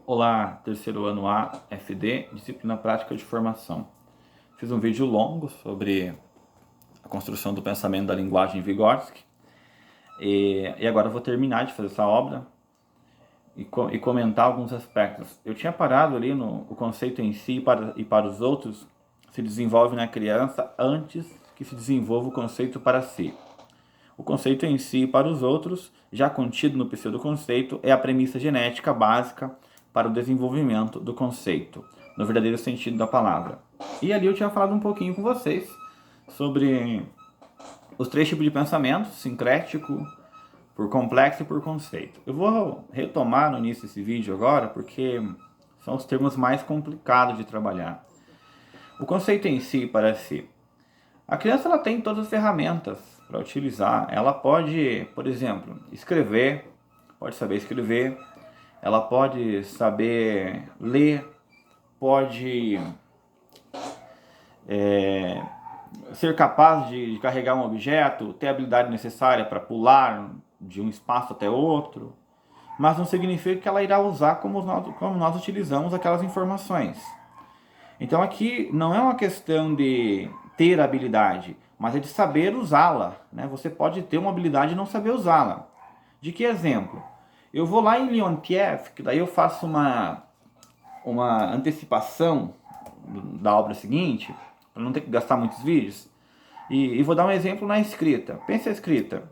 Olá, terceiro ano A, FD, disciplina prática de formação. Fiz um vídeo longo sobre a construção do pensamento da linguagem Vygotsky e agora eu vou terminar de fazer essa obra e comentar alguns aspectos. Eu tinha parado ali no o conceito em si e para os outros se desenvolve na criança antes que se desenvolva o conceito para si. O conceito em si e para os outros, já contido no pseudoconceito, é a premissa genética básica para o desenvolvimento do conceito, no verdadeiro sentido da palavra. E ali eu tinha falado um pouquinho com vocês sobre os três tipos de pensamento: sincrético, por complexo e por conceito. Eu vou retomar no início desse vídeo agora, porque são os termos mais complicados de trabalhar. O conceito em si e para si. A criança ela tem todas as ferramentas para utilizar. Ela pode, por exemplo, escrever, pode saber escrever, ela pode saber ler, pode ser capaz de carregar um objeto, ter a habilidade necessária para pular de um espaço até outro, mas não significa que ela irá usar como nós utilizamos aquelas informações. Então aqui não é uma questão de ter habilidade, mas é de saber usá-la, né? Você pode ter uma habilidade e não saber usá-la. De que exemplo? Eu vou lá em Leontiev, que daí eu faço uma antecipação da obra seguinte, para não ter que gastar muitos vídeos, e vou dar um exemplo na escrita. Pensa a escrita.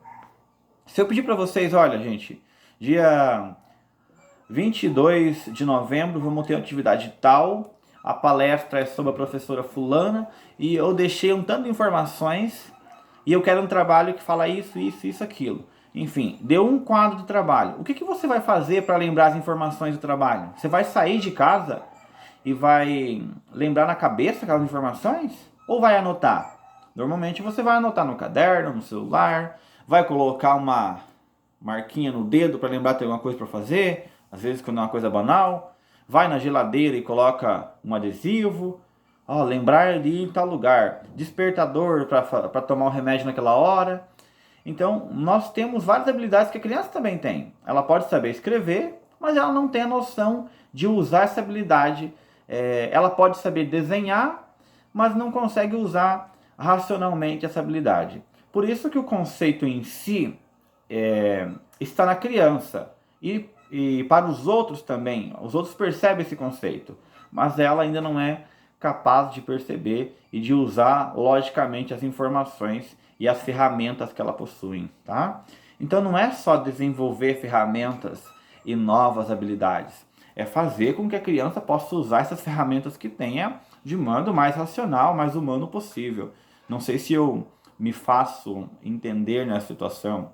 Se eu pedir para vocês, olha gente, dia 22 de novembro vamos ter uma atividade tal, a palestra é sobre a professora fulana, e eu deixei um tanto de informações, e eu quero um trabalho que fala isso, isso, isso, aquilo. Enfim, deu um quadro de trabalho. O que você vai fazer para lembrar as informações do trabalho? Você vai sair de casa e vai lembrar na cabeça aquelas informações? Ou vai anotar? Normalmente você vai anotar no caderno, no celular, vai colocar uma marquinha no dedo para lembrar que tem alguma coisa para fazer, às vezes quando é uma coisa banal. Vai na geladeira e coloca um adesivo. Lembrar de ir em tal lugar. Despertador para tomar o remédio naquela hora. Então, nós temos várias habilidades que a criança também tem. Ela pode saber escrever, mas ela não tem a noção de usar essa habilidade. Ela pode saber desenhar, mas não consegue usar racionalmente essa habilidade. Por isso que o conceito em si está na criança. E para os outros também, os outros percebem esse conceito, mas ela ainda não é capaz de perceber e de usar logicamente as informações e as ferramentas que ela possui, tá? Então não é só desenvolver ferramentas e novas habilidades, é fazer com que a criança possa usar essas ferramentas que tenha de modo mais racional, mais humano possível. Não sei se eu me faço entender nessa situação.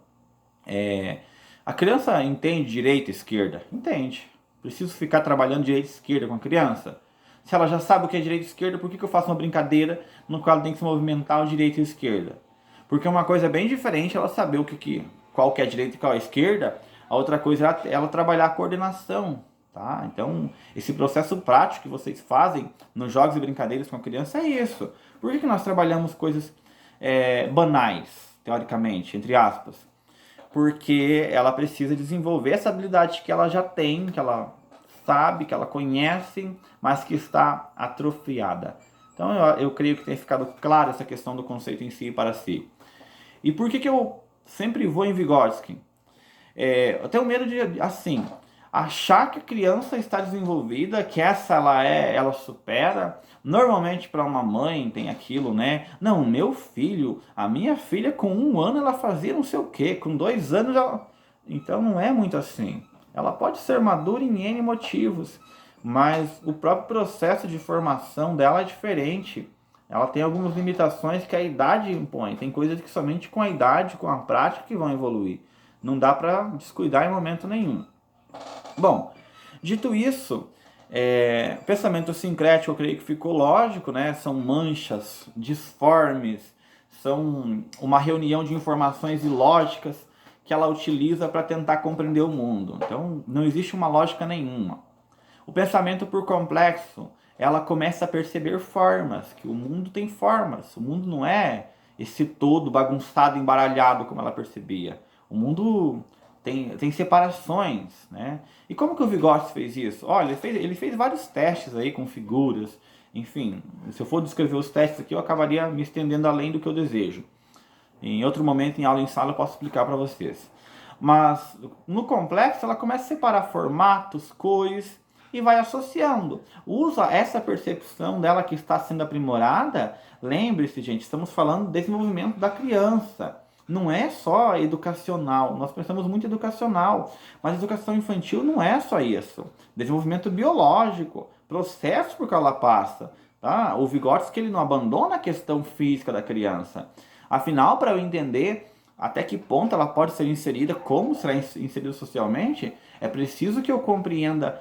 A criança entende direita e esquerda? Entende. Preciso ficar trabalhando direita e esquerda com a criança? Se ela já sabe o que é direita e esquerda, por que eu faço uma brincadeira no qual ela tem que se movimentar o direita e esquerda? Porque uma coisa é bem diferente ela saber qual que é a direita e qual é a esquerda, a outra coisa é ela trabalhar a coordenação. Tá? Então, esse processo prático que vocês fazem nos jogos e brincadeiras com a criança é isso. Por que nós trabalhamos coisas banais, teoricamente, entre aspas? Porque ela precisa desenvolver essa habilidade que ela já tem, que ela sabe, que ela conhece, mas que está atrofiada. Então eu creio que tenha ficado claro essa questão do conceito em si e para si. E por que eu sempre vou em Vygotsky? Eu tenho medo de, assim, achar que a criança está desenvolvida, que ela supera. Normalmente para uma mãe tem aquilo, né? Não, meu filho, a minha filha com 1 ano ela fazia não sei o que, com 2 anos ela... Então não é muito assim. Ela pode ser madura em N motivos, mas o próprio processo de formação dela é diferente. Ela tem algumas limitações que a idade impõe. Tem coisas que somente com a idade, com a prática que vão evoluir. Não dá para descuidar em momento nenhum. Bom, dito isso, pensamento sincrético eu creio que ficou lógico, né? São manchas disformes, são uma reunião de informações ilógicas que ela utiliza para tentar compreender o mundo. Então, não existe uma lógica nenhuma. O pensamento por complexo, ela começa a perceber formas, que o mundo tem formas. O mundo não é esse todo bagunçado, embaralhado como ela percebia. O mundo tem separações, né? E como que o Vygotsky fez isso? Olha, ele fez vários testes aí com figuras, enfim, se eu for descrever os testes aqui, eu acabaria me estendendo além do que eu desejo. Em outro momento, em aula em sala, eu posso explicar para vocês. Mas no complexo, ela começa a separar formatos, cores e vai associando. Usa essa percepção dela que está sendo aprimorada. Lembre-se, gente, estamos falando do desenvolvimento da criança. Não é só educacional. Nós pensamos muito educacional, mas educação infantil não é só isso. Desenvolvimento biológico, processo por que ela passa. Tá? O Vygotsky ele não abandona a questão física da criança. Afinal, para eu entender até que ponto ela pode ser inserida, como será inserida socialmente, é preciso que eu compreenda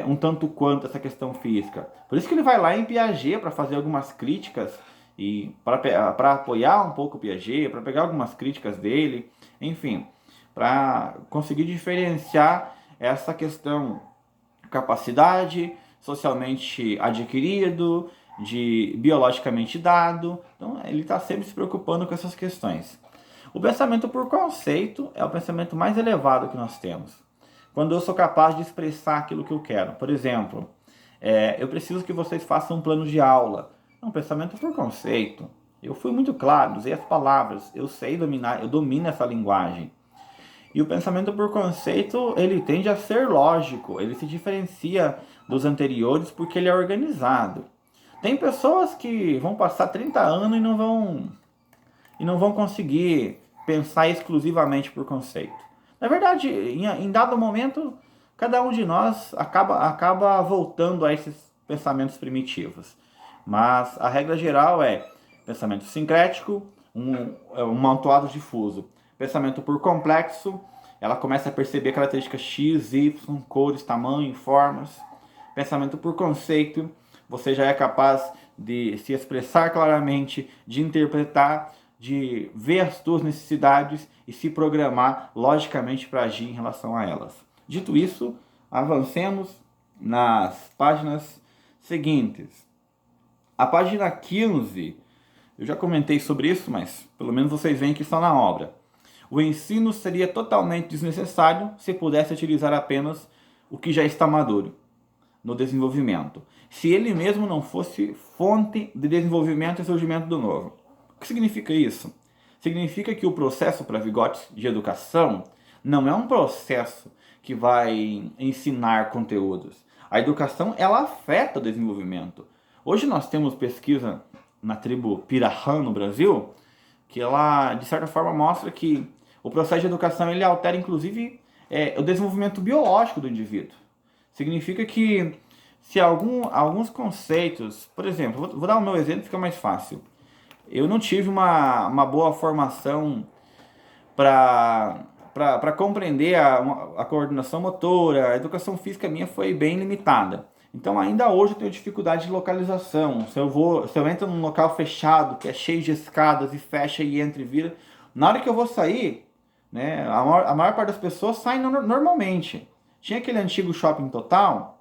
um tanto quanto essa questão física. Por isso que ele vai lá em Piaget para fazer algumas críticas e para apoiar um pouco o Piaget, para pegar algumas críticas dele, enfim, para conseguir diferenciar essa questão capacidade socialmente adquirido, de biologicamente dado. Então ele está sempre se preocupando com essas questões. O pensamento por conceito é o pensamento mais elevado que nós temos. Quando eu sou capaz de expressar aquilo que eu quero. Por exemplo, eu preciso que vocês façam um plano de aula. É um pensamento por conceito. Eu fui muito claro, usei as palavras, eu sei dominar, eu domino essa linguagem. E o pensamento por conceito, ele tende a ser lógico, ele se diferencia dos anteriores porque ele é organizado. Tem pessoas que vão passar 30 anos e não vão conseguir pensar exclusivamente por conceito. Na verdade, em dado momento, cada um de nós acaba voltando a esses pensamentos primitivos. Mas a regra geral é pensamento sincrético, um amontoado difuso. Pensamento por complexo, ela começa a perceber características X, Y, cores, tamanho, formas. Pensamento por conceito, você já é capaz de se expressar claramente, de interpretar, de ver as suas necessidades e se programar logicamente para agir em relação a elas. Dito isso, avancemos nas páginas seguintes. A página 15, eu já comentei sobre isso, mas pelo menos vocês veem que está na obra. O ensino seria totalmente desnecessário se pudesse utilizar apenas o que já está maduro no desenvolvimento, se ele mesmo não fosse fonte de desenvolvimento e surgimento do novo. O que significa isso? Significa que o processo para Vygotsky de educação não é um processo que vai ensinar conteúdos. A educação, ela afeta o desenvolvimento. Hoje nós temos pesquisa na tribo Pirahã, no Brasil, que ela, de certa forma, mostra que o processo de educação ele altera, inclusive, o desenvolvimento biológico do indivíduo. Significa que se alguns conceitos, por exemplo, vou dar o meu exemplo, fica mais fácil. Eu não tive uma boa formação para compreender a coordenação motora, a educação física minha foi bem limitada. Então ainda hoje eu tenho dificuldade de localização. Se eu entro num local fechado, que é cheio de escadas e fecha e entra e vira, na hora que eu vou sair, né, a maior parte das pessoas saem normalmente. Tinha aquele antigo shopping total,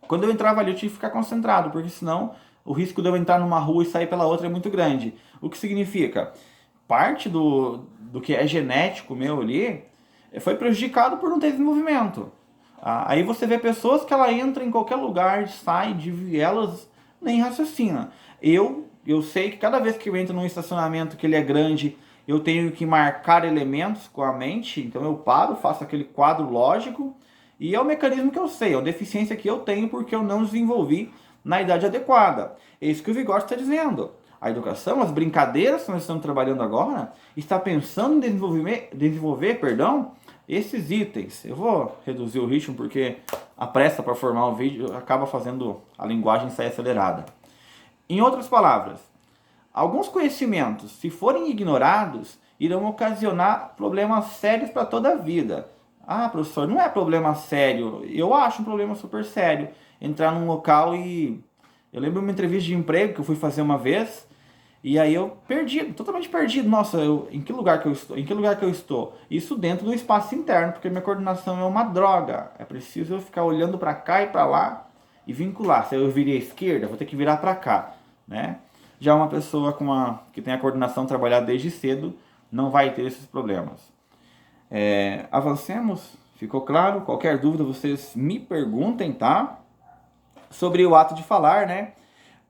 quando eu entrava ali eu tinha que ficar concentrado, porque senão o risco de eu entrar numa rua e sair pela outra é muito grande. O que significa? Parte do que é genético meu ali foi prejudicado por não ter desenvolvimento. Aí você vê pessoas que ela entra em qualquer lugar, sai, elas nem raciocina. Eu sei que cada vez que eu entro num estacionamento que ele é grande, eu tenho que marcar elementos com a mente, então eu paro, faço aquele quadro lógico, e é o mecanismo que eu sei, é uma deficiência que eu tenho porque eu não desenvolvi na idade adequada. É isso que o Vygotsky está dizendo. A educação, as brincadeiras que nós estamos trabalhando agora, está pensando em desenvolver esses itens. Eu vou reduzir o ritmo porque a pressa para formar o vídeo acaba fazendo a linguagem sair acelerada. Em outras palavras, alguns conhecimentos, se forem ignorados, irão ocasionar problemas sérios para toda a vida. Ah, professor, não é problema sério. Eu acho um problema super sério. Entrar num local e... Eu lembro uma entrevista de emprego que eu fui fazer uma vez, e aí eu perdido, totalmente perdido. Nossa, em que lugar que eu estou? Em que lugar que eu estou? Isso dentro do espaço interno, porque minha coordenação é uma droga. É preciso eu ficar olhando para cá e para lá e vincular. Se eu virei à esquerda, vou ter que virar para cá, né? Já uma pessoa que tem a coordenação trabalhada desde cedo não vai ter esses problemas. Avancemos? Ficou claro? Qualquer dúvida vocês me perguntem, tá? Sobre o ato de falar, né?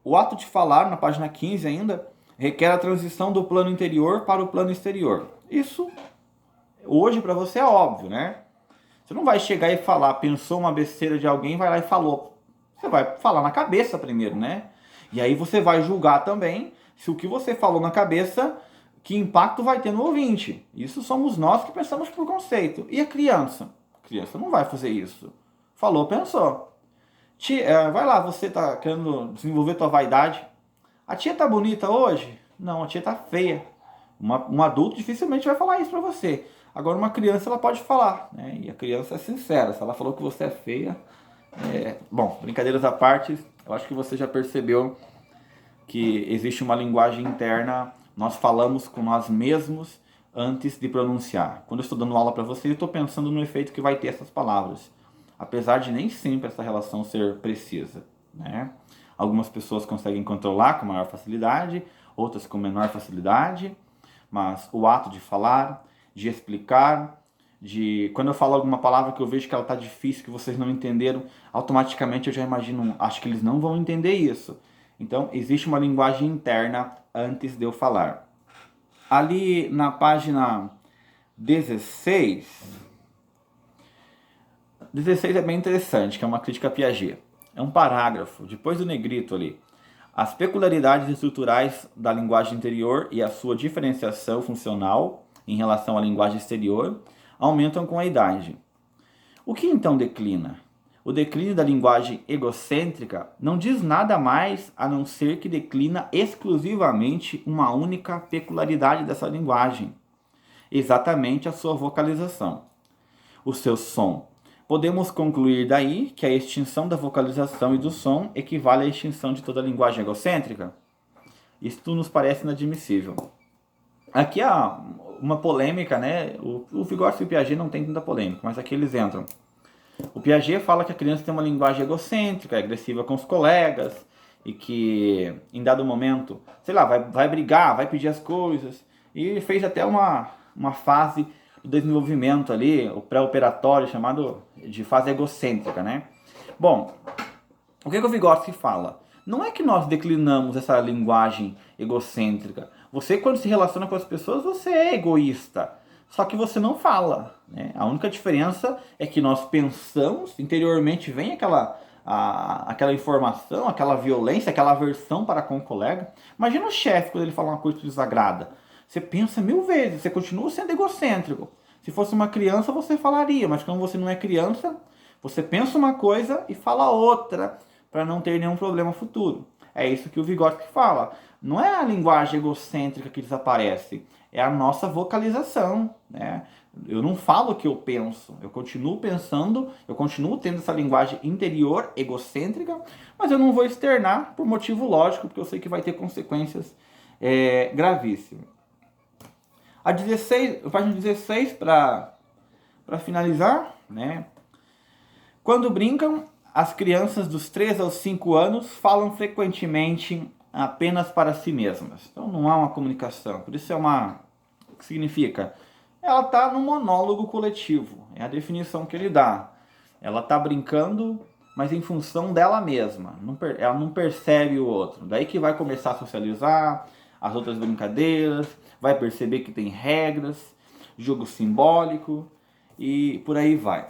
O ato de falar, na página 15 ainda, requer a transição do plano interior para o plano exterior. Isso, hoje, para você é óbvio, né? Você não vai chegar e falar, pensou uma besteira de alguém, vai lá e falou. Você vai falar na cabeça primeiro, né? E aí você vai julgar também se o que você falou na cabeça, que impacto vai ter no ouvinte. Isso somos nós que pensamos por conceito. E a criança? A criança não vai fazer isso. Falou, pensou. Tia, vai lá, você tá querendo desenvolver tua vaidade. A tia tá bonita hoje? Não, a tia tá feia. Um adulto dificilmente vai falar isso pra você. Agora uma criança ela pode falar, né? E a criança é sincera. Se ela falou que você é feia, bom, brincadeiras à parte, eu acho que você já percebeu que existe uma linguagem interna. Nós falamos com nós mesmos antes de pronunciar. Quando eu estou dando aula para você, eu estou pensando no efeito que vai ter essas palavras. Apesar de nem sempre essa relação ser precisa, né? Algumas pessoas conseguem controlar com maior facilidade, outras com menor facilidade, mas o ato de falar, de explicar, quando eu falo alguma palavra que eu vejo que ela está difícil, que vocês não entenderam, automaticamente eu já imagino, acho que eles não vão entender isso. Então, existe uma linguagem interna antes de eu falar. Ali na página 16 é bem interessante, que é uma crítica a Piaget. É um parágrafo, depois do negrito ali. As peculiaridades estruturais da linguagem interior e a sua diferenciação funcional em relação à linguagem exterior aumentam com a idade. O que então declina? O declínio da linguagem egocêntrica não diz nada mais a não ser que declina exclusivamente uma única peculiaridade dessa linguagem, exatamente a sua vocalização, o seu som. Podemos concluir daí que a extinção da vocalização e do som equivale à extinção de toda a linguagem egocêntrica? Isto nos parece inadmissível. Aqui há uma polêmica, né? O Vygotsky e o Piaget não tem tanta polêmica, mas aqui eles entram. O Piaget fala que a criança tem uma linguagem egocêntrica, agressiva com os colegas, e que em dado momento, sei lá, vai brigar, vai pedir as coisas, e fez até uma fase do desenvolvimento ali, o pré-operatório, chamado de fase egocêntrica, né? Bom, o que o Vygotsky fala? Não é que nós declinamos essa linguagem egocêntrica. Você, quando se relaciona com as pessoas, você é egoísta. Só que você não fala, né? A única diferença é que nós pensamos, interiormente vem aquela informação, aquela violência, aquela aversão para com o colega. Imagina o chefe quando ele fala uma coisa que desagrada. Você pensa 1000 vezes, você continua sendo egocêntrico. Se fosse uma criança, você falaria, mas como você não é criança, você pensa uma coisa e fala outra, para não ter nenhum problema futuro. É isso que o Vygotsky fala. Não é a linguagem egocêntrica que desaparece, é a nossa vocalização, né? Eu não falo o que eu penso, eu continuo pensando, eu continuo tendo essa linguagem interior egocêntrica, mas eu não vou externar por motivo lógico, porque eu sei que vai ter consequências gravíssimas. A página 16, para finalizar, né? Quando brincam, as crianças dos 3 aos 5 anos falam frequentemente apenas para si mesmas. Então não há uma comunicação. Por isso o que significa? Ela está no monólogo coletivo. É a definição que ele dá. Ela está brincando, mas em função dela mesma. Ela não percebe o outro. Daí que vai começar a socializar, as outras brincadeiras, vai perceber que tem regras, jogo simbólico e por aí vai.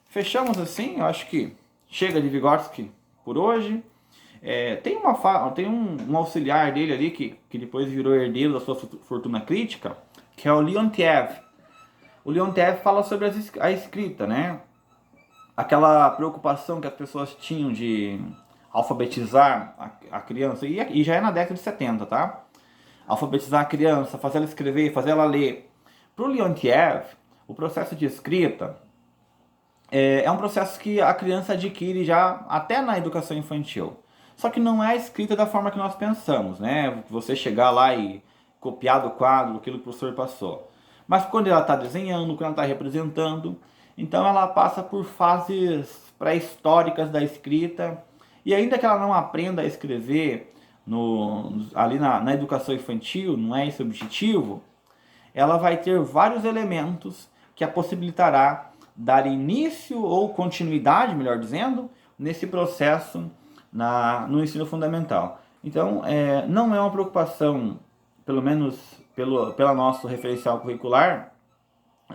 Fechamos assim, eu acho que chega de Vygotsky por hoje. Tem um auxiliar dele ali que depois virou herdeiro da sua fortuna crítica, que é o Leontiev. O Leontiev fala sobre a escrita, né? Aquela preocupação que as pessoas tinham de alfabetizar a criança, e já é na década de 70, tá? Alfabetizar a criança, fazer ela escrever, fazer ela ler. Para o Leontiev, o processo de escrita é um processo que a criança adquire já até na educação infantil. Só que não é a escrita da forma que nós pensamos, né? Você chegar lá e copiar do quadro aquilo que o professor passou. Mas quando ela está desenhando, quando ela está representando, então ela passa por fases pré-históricas da escrita. E ainda que ela não aprenda a escrever ali na educação infantil, não é esse o objetivo, ela vai ter vários elementos que a possibilitará dar início ou continuidade, melhor dizendo, nesse processo no ensino fundamental. Então, não é uma preocupação, pelo menos pela nosso referencial curricular,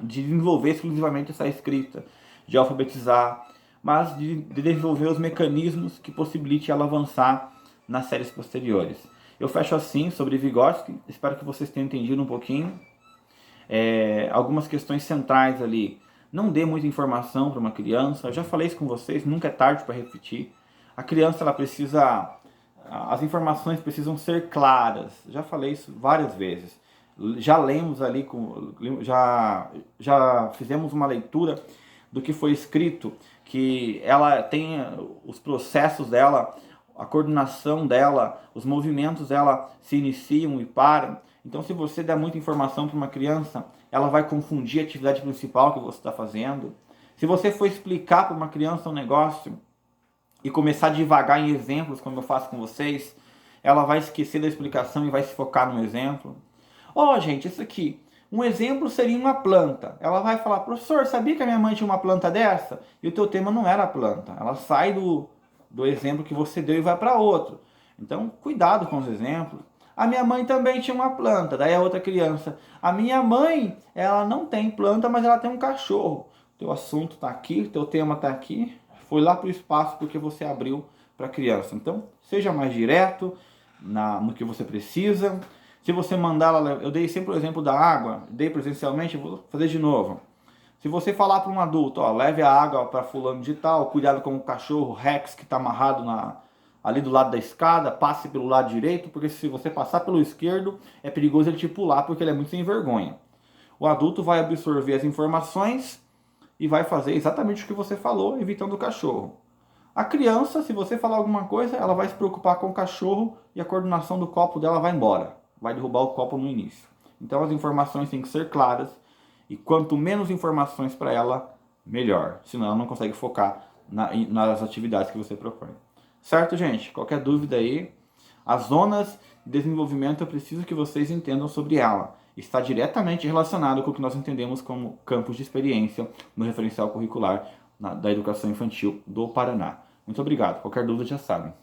de desenvolver exclusivamente essa escrita, de alfabetizar, mas de desenvolver os mecanismos que possibilitem ela avançar nas séries posteriores. Eu fecho assim sobre Vygotsky, espero que vocês tenham entendido um pouquinho. Algumas questões centrais ali. Não dê muita informação para uma criança, eu já falei isso com vocês, nunca é tarde para repetir. A criança, ela precisa, as informações precisam ser claras, já falei isso várias vezes. Já lemos ali, já fizemos uma leitura do que foi escrito, que ela tem os processos dela, a coordenação dela, os movimentos dela se iniciam e param. Então, se você der muita informação para uma criança, ela vai confundir a atividade principal que você está fazendo. Se você for explicar para uma criança um negócio e começar a devagar em exemplos, como eu faço com vocês, ela vai esquecer da explicação e vai se focar no exemplo. Gente, isso aqui, um exemplo seria uma planta. Ela vai falar, professor, sabia que a minha mãe tinha uma planta dessa? E o teu tema não era a planta. Ela sai do exemplo que você deu e vai para outro. Então, cuidado com os exemplos. A minha mãe também tinha uma planta. Daí a outra criança, a minha mãe, ela não tem planta, mas ela tem um cachorro. Teu assunto está aqui, teu tema está aqui. Foi lá para o espaço porque você abriu para a criança. Então, seja mais direto no que você precisa. Se você mandar ela, eu dei sempre o exemplo da água, dei presencialmente, eu vou fazer de novo. Se você falar para um adulto, leve a água para fulano de tal, cuidado com o cachorro Rex que está amarrado ali do lado da escada, passe pelo lado direito, porque se você passar pelo esquerdo, é perigoso ele te pular, porque ele é muito sem vergonha. O adulto vai absorver as informações e vai fazer exatamente o que você falou, evitando o cachorro. A criança, se você falar alguma coisa, ela vai se preocupar com o cachorro e a coordenação do copo dela vai embora. Vai derrubar o copo no início. Então as informações têm que ser claras e quanto menos informações para ela, melhor. Senão ela não consegue focar nas atividades que você propõe. Certo, gente? Qualquer dúvida aí, as zonas de desenvolvimento eu preciso que vocês entendam sobre ela. Está diretamente relacionado com o que nós entendemos como campos de experiência no referencial curricular da educação infantil do Paraná. Muito obrigado. Qualquer dúvida já sabem.